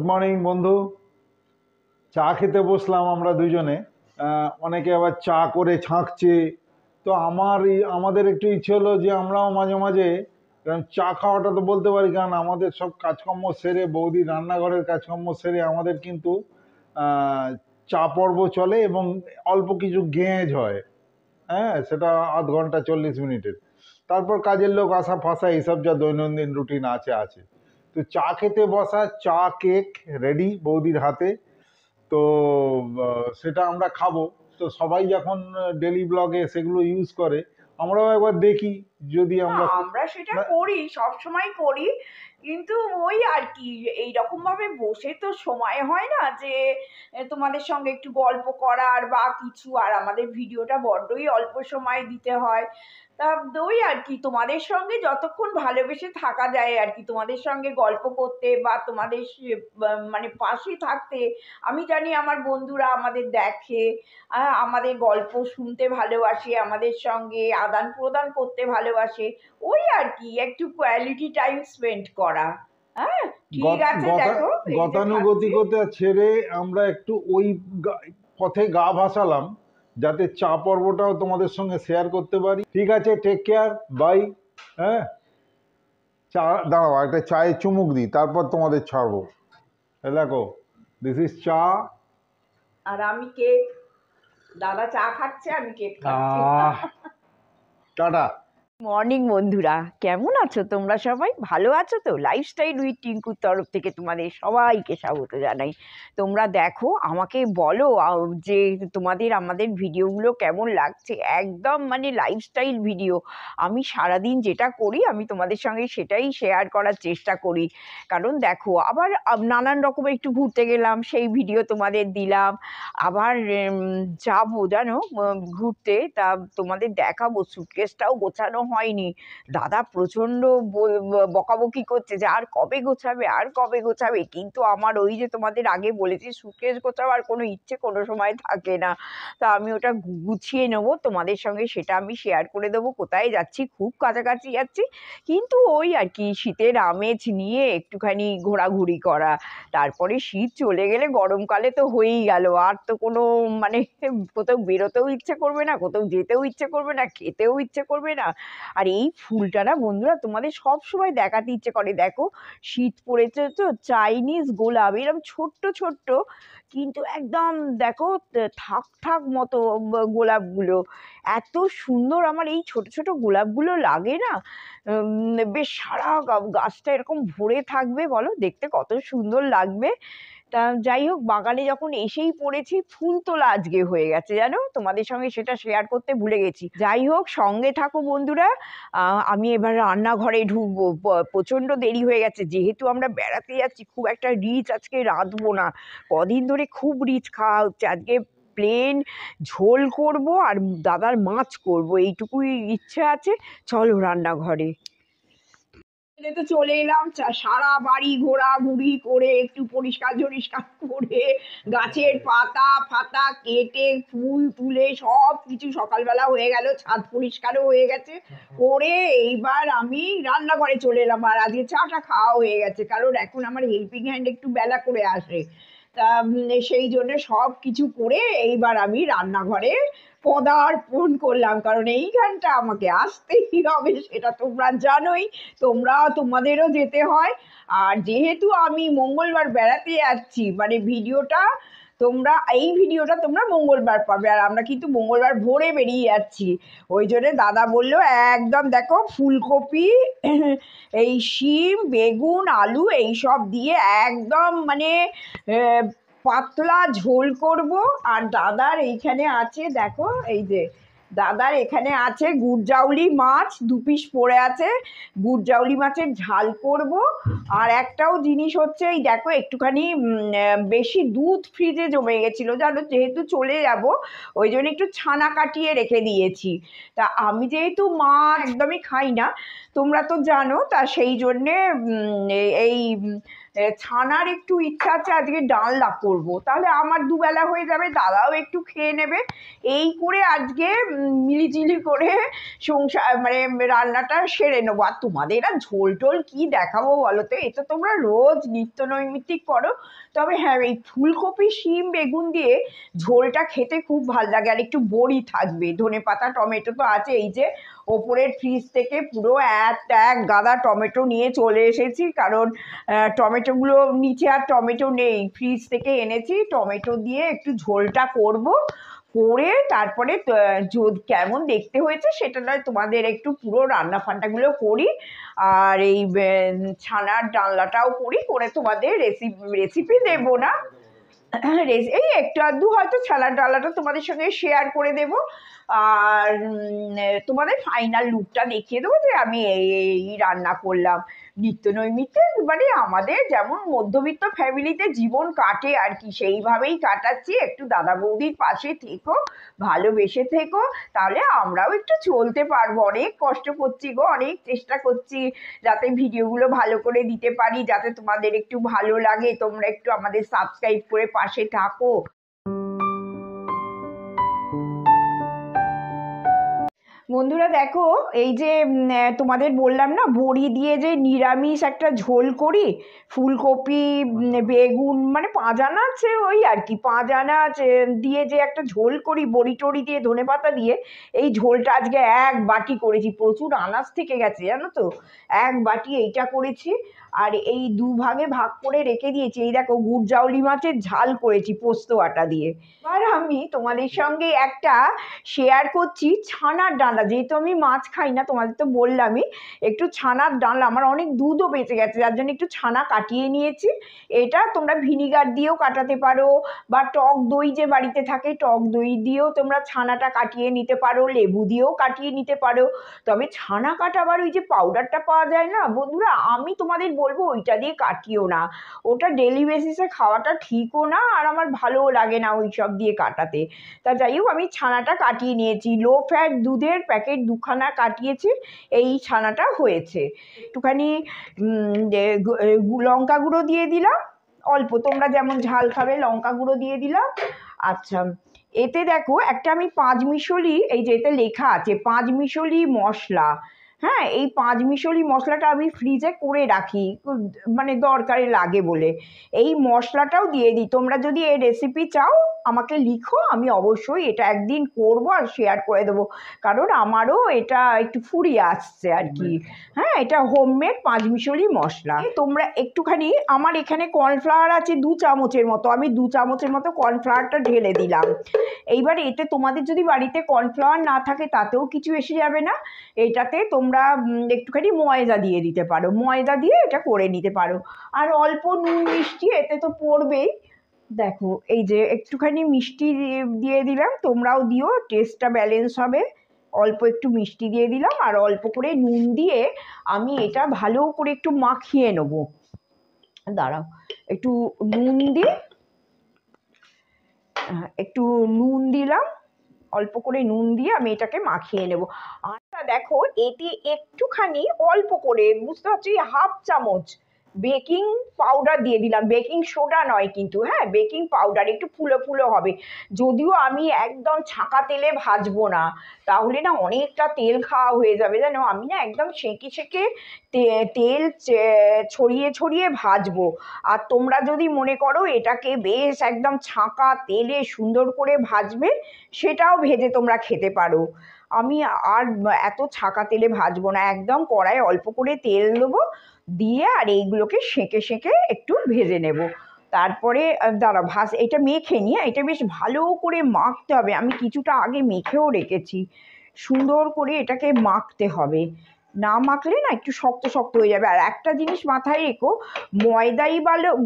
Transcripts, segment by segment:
Morning বন্ধু। চা খেতে বসলাম আমরা দুজনে। অনেকে আবার চা করে ছাঁকছে। তো আমাদের একটু ইচ্ছে হলো যে আমরাও মাঝে মাঝে চা খাওয়াটা তো বলতে পারি, কারণ আমাদের সব কাজকর্ম সেরে, বৌদি রান্নাঘরের কাজকর্ম সেরে আমাদের কিন্তু চা পর্ব চলে এবং অল্প কিছু গেঁজ হয়। হ্যাঁ, সেটা আধ ঘন্টা 40 মিনিটের। তারপর কাজের লোক আসা ফাঁসা এইসব যা দৈনন্দিন রুটিন আছে। তো চা খেতে বসা, চা কেক রেডি বৌদির হাতে। তো সেটা আমরা খাবো। তো সবাই যখন ডেলি ব্লগে সেগুলো ইউজ করে, আমরাও একবার দেখি যদি আমরা সেটা করি, সব সময় করি, কিন্তু ওই আর কি এইরকম ভাবে বসে তো সময় হয় না যে তোমাদের সঙ্গে একটু গল্প করার বা কিছু। আর আমাদের ভিডিওটা বড্ডই অল্প সময় দিতে হয়। তা ওই আর কি তোমাদের সঙ্গে যতক্ষণ ভালোবেসে থাকা যায় আর কি, তোমাদের সঙ্গে গল্প করতে বা তোমাদের মানে পাশে থাকতে। আমি জানি আমার বন্ধুরা আমাদের দেখে, আমাদের গল্প শুনতে ভালোবাসে, আমাদের সঙ্গে আদান প্রদান করতে ভালোবাসে। ওই আর কি একটু কোয়ালিটি টাইম স্পেন্ড করা। হ্যাঁ, ঠিক আছে। দেখো গতানুগতিকতা ছেড়ে আমরা একটু ওই পথে গা ভাসালাম, যাতে চা পর্বটাও তোমাদের সঙ্গে শেয়ার করতে পারি। ঠিক আছে, টেক কেয়ার, বাই। হ্যাঁ, চা দাঁড়াও, একটা চায়ে চুমুক দিই, তারপর তোমাদের ছাড়বো। দেখো, দিস ইজ চা আর আমি কেক। দাদা চা খাচ্ছে, আমি কেক খাচ্ছি। টাটা। মর্নিং বন্ধুরা, কেমন আছো তোমরা? সবাই ভালো আছো তো? লাইফস্টাইল উইথ টিঙ্কুর তরফ থেকে তোমাদের সবাইকে স্বাগত জানাই। তোমরা দেখো, আমাকে বলো যে তোমাদের আমাদের ভিডিওগুলো কেমন লাগছে। একদম মানে লাইফস্টাইল ভিডিও। আমি সারাদিন যেটা করি আমি তোমাদের সঙ্গে সেটাই শেয়ার করার চেষ্টা করি। কারণ দেখো, আবার নানান রকমের একটু ঘুরতে গেলাম, সেই ভিডিও তোমাদের দিলাম। আবার যাবো জানো ঘুরতে, তা তোমাদের দেখাবো। সুটকেসটাও গোছানো হয়নি। দাদা প্রচণ্ড বকাবকি করছে যে আর কবে গোছাবে, আর কবে গোছাবে। কিন্তু আমার ওই যে তোমাদের আগে বলেছি, সুটকেস গোছাবার কোনো ইচ্ছে কোনো সময় থাকে না। তা আমি ওটা গুছিয়ে নেবো, তোমাদের সঙ্গে সেটা আমি শেয়ার করে দেবো। কোথায় যাচ্ছি? খুব কাছাকাছি যাচ্ছি, কিন্তু ওই আর কি শীতের আমেজ নিয়ে একটুখানি ঘোরাঘুরি করা। তারপরে শীত চলে গেলে গরমকালে তো হয়েই গেল। আর তো কোনো মানে কোথাও বেরোতেও ইচ্ছে করবে না, কোথাও যেতেও ইচ্ছে করবে না, খেতেও ইচ্ছে করবে না। আর এই ফুলটা না বন্ধুরা তোমাদের সব সময় দেখাতে ইচ্ছে করে। দেখো, শীত পড়েছে তো, চাইনিজ গোলাপ, এরকম ছোট্ট ছোট্ট, কিন্তু একদম দেখো থাক থাক মতো গোলাপগুলো। এত সুন্দর আমার এই ছোট ছোট গোলাপগুলো লাগে না। বেশ সারা গাছটা এরকম ভরে থাকবে, বলো দেখতে কত সুন্দর লাগবে। তা যাই হোক, বাগানে যখন এসেই পড়েছি, ফুল তোলা আজকে হয়ে গেছে জানো, তোমাদের সঙ্গে সেটা শেয়ার করতে ভুলে গেছি। যাই হোক, সঙ্গে থাকো বন্ধুরা। আমি এবার রান্নাঘরে ঢুকবো। প্রচণ্ড দেরি হয়ে গেছে, যেহেতু আমরা বেড়াতে যাচ্ছি। খুব একটা রিচ আজকে রাঁধবো না, কদিন ধরে খুব রিচ খাওয়া হচ্ছে। আজকে প্লেন ঝোল করব আর দাদার মাছ করব, এইটুকুই ইচ্ছে আছে। চলো রান্নাঘরে। তো চলে এলাম, সারা বাড়ি ঘোরাঘুরি করে একটু পরিষ্কার ঝরিষ্কার করে গাছের পাতা ফাতা কেটে ফুল তুলে সব কিছু সকালবেলা হয়ে গেল। ছাদ পরিষ্কারও হয়ে গেছে করে এইবার আমি রান্নাঘরে চলে এলাম। আর আজকে চাটা খাওয়া হয়ে গেছে, কারণ এখন আমার হেল্পিং হ্যান্ড একটু বেলা করে আসে। তা সেই জন্য সব কিছু করে এইবার আমি রান্নাঘরে পদার্পণ করলাম, কারণ এইখানটা আমাকে আসতেই হবে, সেটা তোমরা জানোই। তোমাদেরও যেতে হয়। আর যেহেতু আমি মঙ্গলবার বেড়াতে যাচ্ছি, মানে এই ভিডিওটা তোমরা মঙ্গলবার পাবে, আর আমরা কিন্তু মঙ্গলবার ভোরে বেরিয়ে যাচ্ছি। ওই জন্য দাদা বললো একদম দেখো, ফুলকপি, এই শিম, বেগুন, আলু এইসব দিয়ে একদম মানে পাতলা ঝোল করব। আর দাদার এইখানে আছে দেখো, এই যে দাদার এখানে আছে গুড়জাউলি মাছ, 2 পিস পড়ে আছে। গুড়জাউলি মাছের ঝাল করব। আর একটাও জিনিস হচ্ছে, এই দেখো একটুখানি বেশি দুধ ফ্রিজে জমে গেছিলো জানো, যেহেতু চলে যাব ওই জন্য একটু ছানা কাটিয়ে রেখে দিয়েছি। তা আমি যেহেতু মাছ একদমই খাই না, তোমরা তো জানো, তা সেই জন্যে এই ছানার একটু ইচ্ছা আছে আজকে ডালনা করব, তাহলে আমার দুবেলা হয়ে যাবে, দাদাও একটু খেয়ে নেবে। এই করে আজকে মিলিঝিলি করে সংসার মানে রান্নাটা সেরে নেবো। আর তোমাদের আর ঝোল টোল কি দেখাবো বলো তো, এ তো তোমরা রোজ নিত্য নৈমিত্তিক করো। তবে হ্যাঁ, এই ফুলকপি শিম বেগুন দিয়ে ঝোলটা খেতে খুব ভালো লাগে। আর একটু বড়ি থাকবে, ধনেপাতা টমেটো তো আছে। এই যে ওপরের ফ্রিজ থেকে পুরো এক গাদা টমেটো নিয়ে চলে এসেছি, কারণ টমেটোগুলো নিচে আর টমেটো নেই, ফ্রিজ থেকে এনেছি। টমেটো দিয়ে একটু ঝোলটা করব, করে তারপরে কেমন দেখতে হয়েছে সেটা নয় তোমাদের একটু পুরো রান্না ফান্নাগুলো করি, আর এই ছানার ডালনাটাও করি, করে তোমাদের রেসিপি দেবো না, এই একটু আধটু হয়তো ছানার ডালনাটা তোমাদের সঙ্গে শেয়ার করে দেব। আর তোমাদের ফাইনাল লুকটা দেখিয়ে দেবো যে আমি এই রান্না করলাম। নিত্য নৈমিত্তিক মানে আমাদের যেমন মধ্যবিত্ত ফ্যামিলিতে জীবন কাটে আর কি, সেইভাবেই কাটাচ্ছি। একটু দাদা বৌদির পাশে থেকো, ভালোবেসে থেকো, তাহলে আমরাও একটু চলতে পারবো। অনেক কষ্ট করছি গো, অনেক চেষ্টা করছি যাতে ভিডিওগুলো ভালো করে দিতে পারি, যাতে তোমাদের একটু ভালো লাগে, তোমরা একটু আমাদের সাবস্ক্রাইব করে পাশে থাকো। বন্ধুরা দেখো, এই যে তোমাদের বললাম না বড়ি দিয়ে যে নিরামিষ একটা ঝোল করি, ফুলকপি বেগুন মানে পাঁজানা আছে ওই আর কি, পাঁজানা দিয়ে যে একটা ঝোল করি বড়ি টড়ি দিয়ে ধনেপাতা দিয়ে, এই ঝোলটা আজকে এক বাটি করেছি। প্রচুর আনাজ থেকে গেছে জানো তো, এক বাটি এইটা করেছি। আর এই দুভাগে ভাগ করে রেখে দিয়েছি। এই দেখো গুড়জাউলি মাছের ঝাল করেছি পোস্ত আটা দিয়ে। এবার আমি তোমাদের সঙ্গে একটা শেয়ার করছি ছানার ডালনা। যেহেতু আমি মাছ খাই না, তোমাদের তো বললামই, একটু ছানার ডালনা, আমার অনেক দুধও বেঁচে গেছে, যার জন্য একটু ছানা কাটিয়ে নিয়েছি। এটা তোমরা ভিনিগার দিয়েও কাটাতে পারো, বা টক দই যে বাড়িতে থাকে টক দই দিয়েও তোমরা ছানাটা কাটিয়ে নিতে পারো, লেবু দিয়েও কাটিয়ে নিতে পারো। তবে ছানা কাটাবার ওই যে পাউডারটা পাওয়া যায় না বন্ধুরা, আমি তোমাদের বলবো ওইটা দিয়ে কাটিও না, ওটা ডেলি বেসিসে খাওয়াটা ঠিকও না, আর আমার ভালোও লাগে না ওই সব দিয়ে কাটাতে। তা যাই হোক, আমি ছানাটা কাটিয়ে নিয়েছি, লো ফ্যাট দুধের প্যাকেট দুখানা কাটিয়েছি, এই ছানাটা হয়েছে। একটুখানি লঙ্কা গুঁড়ো দিয়ে দিলাম অল্প, তোমরা যেমন ঝাল খাবে লঙ্কা গুঁড়ো দিয়ে দিলাম। আচ্ছা, এতে দেখো একটা আমি পাঁচমিশালি, এই যে এতে লেখা আছে পাঁচমিশালি মশলা, হ্যাঁ, এই পাঁচমিশালি মশলাটা আমি ফ্রিজে করে রাখি, মানে দরকারে লাগে বলে। এই মশলাটাও দিয়ে দিই। তোমরা যদি এই রেসিপি চাও আমাকে লিখো, আমি অবশ্যই এটা একদিন করবো আর শেয়ার করে দেবো, কারণ আমারও এটা একটু ফুরিয়ে আসছে আর কি। হ্যাঁ, এটা হোমমেড পাঁচমিশালি মশলা। তোমরা একটুখানি, আমার এখানে কর্নফ্লাওয়ার আছে 2 চামচের মতো, আমি 2 চামচের মতো কর্নফ্লাওয়ারটা ঢেলে দিলাম। এইবার এতে তোমাদের যদি বাড়িতে কর্নফ্লাওয়ার না থাকে তাতেও কিছু এসে যাবে না, এটাতে তোমরা একটুখানি ময়দা দিয়ে দিতে পারো, ময়দা দিয়ে এটা করে নিতে পারো। আর অল্প নুন মিষ্টি এতে তো পড়বেই। দেখো এই যে একটুখানি মিষ্টি দিয়ে দিলাম, তোমরাও দিও, টেস্টটা ব্যালেন্স হবে। অল্প একটু মিষ্টি দিয়ে দিলাম, আর অল্প করে নুন দিয়ে আমি এটা ভালো করে একটু মাখিয়ে নেবো। দাঁড়াও, একটু নুন দিয়ে, একটু নুন দিলাম, অল্প করে নুন দিয়ে আমি এটাকে মাখিয়ে নেব। আচ্ছা দেখো, এতে একটুখানি অল্প করে, বুঝতে পারছি, 1/2 চামচ বেকিং পাউডার দিয়ে দিলাম, বেকিং সোডা নয় কিন্তু, হ্যাঁ বেকিং পাউডার, একটু ফুলো ফুলো হবে। যদিও আমি একদম ছাঁকা তেলে ভাজবো না, তাহলে না অনেকটা তেল খাওয়া হয়ে যাবে জানো, আমি না একদম সেঁকে সেঁকে তেল ছড়িয়ে ছড়িয়ে ভাজবো। আর তোমরা যদি মনে করো এটাকে বেশ একদম ছাঁকা তেলে সুন্দর করে ভাজবে, সেটাও ভেজে তোমরা খেতে পারো। আমি আর এত ছাঁকা তেলে ভাজবো না, একদম কড়াইয়ে অল্প করে তেল দেবো, দিয়ে আর এইগুলোকে সেঁকে সেঁকে একটু ভেজে নেব। তারপরে দাঁড়া এটা মেখে নিয়ে, এটা বেশ ভালো করে মাখতে হবে, আমি কিছুটা আগে মেখেও রেখেছি। সুন্দর করে এটাকে মাখতে হবে, না মাখলে না একটু শক্ত শক্ত হয়ে যাবে। আর একটা জিনিস মাথায় রেখো, ময়দাই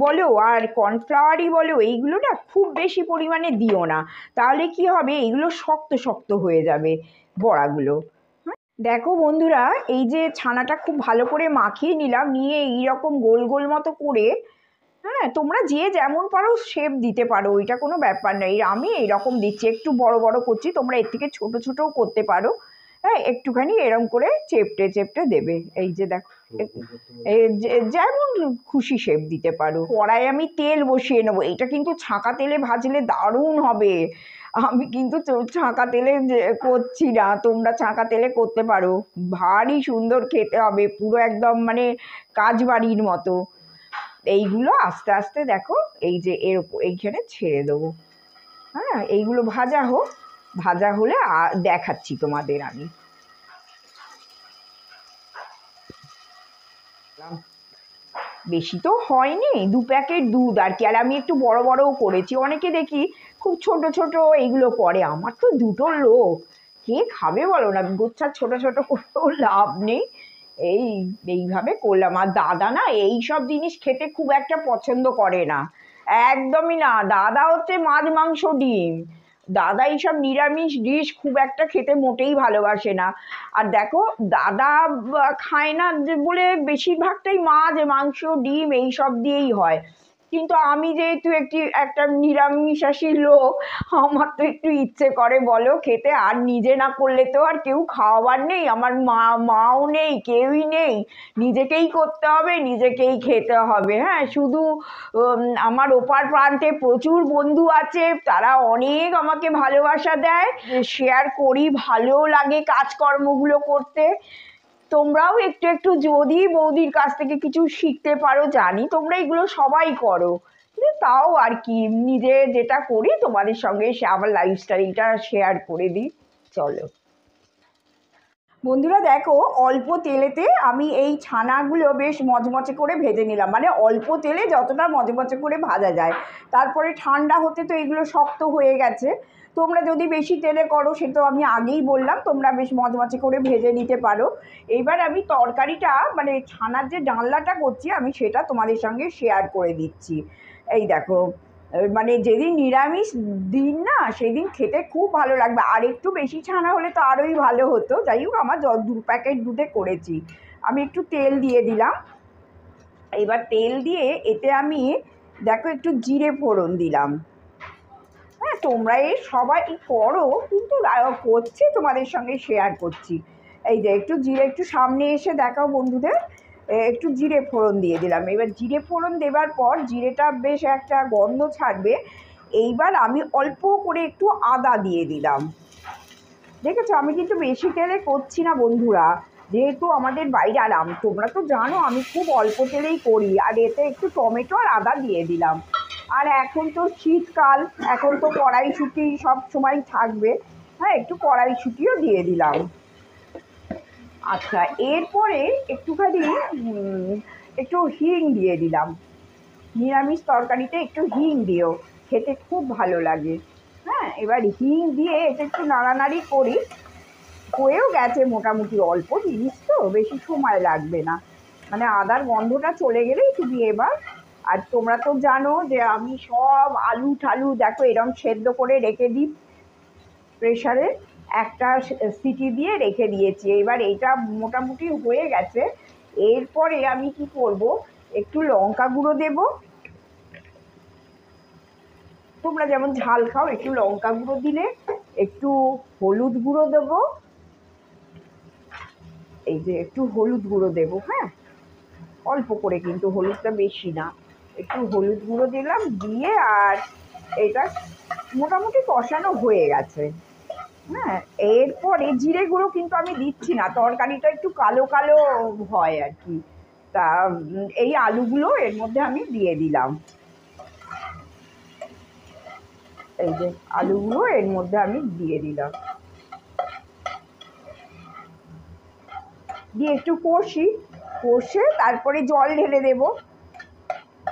বলো আর কর্নফ্লাওয়ারই বলো, এইগুলো না খুব বেশি পরিমাণে দিও না, তাহলে কি হবে এইগুলো শক্ত শক্ত হয়ে যাবে বড়াগুলো। দেখো বন্ধুরা, এই যে ছানাটা খুব ভালো করে মাখিয়ে নিলাম, নিয়ে এইরকম গোল গোল মতো করে, হ্যাঁ তোমরা যে যেমন পারো শেপ দিতে পারো, ওইটা কোনো ব্যাপার নেই। আমি এইরকম দিচ্ছি, একটু বড় বড় করছি, তোমরা এর থেকে ছোট ছোটও করতে পারো। হ্যাঁ, একটুখানি এরকম করে চেপটে চেপটে দেবে। এই যে দেখো, যেমন খুশি শেপ দিতে পারো। কড়াই আমি তেল বসিয়ে নেবো, এটা কিন্তু ছাঁকা তেলে ভাজলে দারুণ হবে। আমি কিন্তু ছাঁকা তেলে করছি না, তোমরা ছাঁকা তেলে করতে পারো, ভারী সুন্দর খেতে হবে, পুরো একদম মানে কাজবাড়ির মতো। এইগুলো আস্তে আস্তে দেখো, এই যে এইখানে ছেড়ে দেবো। হ্যাঁ, এইগুলো ভাজা হোক, ভাজা হলে দেখাচ্ছি তোমাদের আমি। বেশি তো হয়নি, 2 প্যাকেট দুধ আর কি, আর আমি একটু বড় বড়ও করেছি। অনেকে দেখি খুব ছোট ছোট এইগুলো করে, আমার তো দুটো লোক, কে খাবে বলো না, গোচ্ছা ছোট ছোট করেও লাভ নেই। এইভাবে করলাম। আর দাদা না এই সব জিনিস খেতে খুব একটা পছন্দ করে না, একদমই না। দাদা হচ্ছে মাছ মাংস ডিম, দাদা এইসব নিরামিষ ডিশ খুব একটা খেতে মোটেই ভালোবাসে না। আর দেখো, দাদা খায় না বলে বেশিরভাগটাই মাছ মাংস ডিম এইসব দিয়েই হয়। কিন্তু আমি যেহেতু একটা নিরামিষাশী লোক, আমার তো একটু ইচ্ছে করে বলো খেতে, আর নিজে না করলে তো আর কেউ খাওয়াবার নেই, আমার মাও নেই, কেউই নেই, নিজেকেই করতে হবে, নিজেকেই খেতে হবে। হ্যাঁ, শুধু আমার ওপার প্রান্তে প্রচুর বন্ধু আছে, তারা অনেক আমাকে ভালোবাসা দেয়, শেয়ার করি, ভালো লাগে কাজকর্মগুলো করতে। তোমরাও একটু একটু যদি বৌদির কাছ থেকে কিছু শিখতে পারো, জানি তোমরা এগুলো সবাই করো, কিন্তু তাও আর কি নিজে যেটা করি তোমাদের সঙ্গে আমার লাইফস্টাইলটা শেয়ার করে দিই। চলো বন্ধুরা, দেখো অল্প তেলেতে আমি এই ছানাগুলো বেশ মচমচে করে ভেজে নিলাম, মানে অল্প তেলে যতটা মচমচে করে ভাজা যায়। তারপরে ঠান্ডা হতে তো এগুলো শক্ত হয়ে গেছে। তোমরা যদি বেশি তেলে করো, সে তো আমি আগেই বললাম, তোমরা বেশ মচমচে করে ভেজে নিতে পারো। এইবার আমি তরকারিটা মানে ছানার যে ডালনাটা করছি আমি, সেটা তোমাদের সঙ্গে শেয়ার করে দিচ্ছি। এই দেখো, মানে যেদিন নিরামিষ দিন না, সেদিন খেতে খুব ভালো লাগবে, আর একটু বেশি ছানা হলে তো আরোই ভালো হতো। যাই হোক, আমার 2 প্যাকেট দুধে করেছি। আমি একটু তেল দিয়ে দিলাম। এবার তেল দিয়ে এতে আমি দেখো একটু জিরে ফোড়ন দিলাম। হ্যাঁ, তোমরা সবাই করো, কিন্তু করছি তোমাদের সঙ্গে শেয়ার করছি। এই যে একটু জিরে, একটু সামনে এসে দেখাও বন্ধুদের। একটু জিরে ফোড়ন দিয়ে দিলাম। এবার জিরে ফোড়ন দেবার পর জিরেটা বেশ একটা গন্ধ ছাড়বে। এইবার আমি অল্প করে একটু আদা দিয়ে দিলাম। দেখেছো, আমি কিন্তু বেশি তেলে করছি না বন্ধুরা, যেহেতু আমাদের বাইরে আরাম, তোমরা তো জানো আমি খুব অল্প তেলেই করি। আর এতে একটু টমেটো আর আদা দিয়ে দিলাম। আর এখন তো শীতকাল, এখন তো কড়াইশুঁটি সব সময় থাকবে। হ্যাঁ, একটু কড়াইশুঁটিও দিয়ে দিলাম। আচ্ছা, এরপরে একটুখানি একটু হিং দিয়ে দিলাম। নিরামিষ তরকারিতে একটু হিং দিও, খেতে খুব ভালো লাগে। হ্যাঁ, এবার হিং দিয়ে এটা একটু নাড়ানাড়ি করি। হয়েও গেছে মোটামুটি, অল্প জিনিস তো, বেশি সময় লাগবে না, মানে আদার গন্ধটা চলে গেলেই তুমি এবার। আর তোমরা তো জানো যে আমি সব আলু ঠালু দেখো এরকম সেদ্ধ করে রেখে দিই প্রেশারে, একটা সিটি দিয়ে রেখে দিয়েছি। এবার এইটা মোটামুটি হয়ে গেছে। এরপরে আমি কি করব, একটু লঙ্কা গুঁড়ো দেবো, তোমরা যেমন ঝাল খাও একটু লঙ্কা গুঁড়ো দিলে, একটু হলুদ গুঁড়ো দেবো, এই যে একটু হলুদ গুঁড়ো দেবো। হ্যাঁ, অল্প করে, কিন্তু হলুদটা বেশি না, একটু হলুদ গুঁড়ো দিলাম, দিয়ে আর এটা মোটামুটি কষানো হয়ে গেছে। হ্যাঁ, এরপরে জিরে গুঁড়ো কিন্তু আমি দিচ্ছি না, তরকারিটা একটু কালো কালো হয় আর কি। তা এই আলুগুলো এর মধ্যে আমি দিয়ে দিলাম। এই যে আলুগুলো এর মধ্যে আমি দিয়ে দিলাম, দিয়ে একটু কষে তারপরে জল ঢেলে দেব।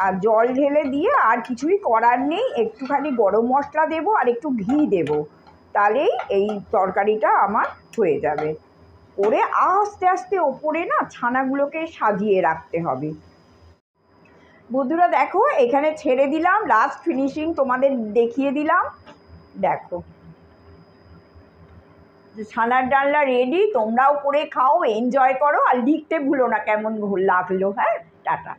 আর জল ঢেলে দিয়ে আর কিছুই করার নেই, একটুখানি গরম মশলা দেবো আর একটু ঘি দেবো, তাহলেই এই তরকারিটা আমার হয়ে যাবে। করে আস্তে আস্তে ওপরে না ছানাগুলোকে সাজিয়ে রাখতে হবে। বন্ধুরা দেখো, এখানে ছেড়ে দিলাম, লাস্ট ফিনিশিং তোমাদের দেখিয়ে দিলাম। দেখো, ছানার ডালনা রেডি, তোমরাও করে খাও, এনজয় করো, আর লিখতে ভুলো না কেমন লাগলো। হ্যাঁ, টাটা।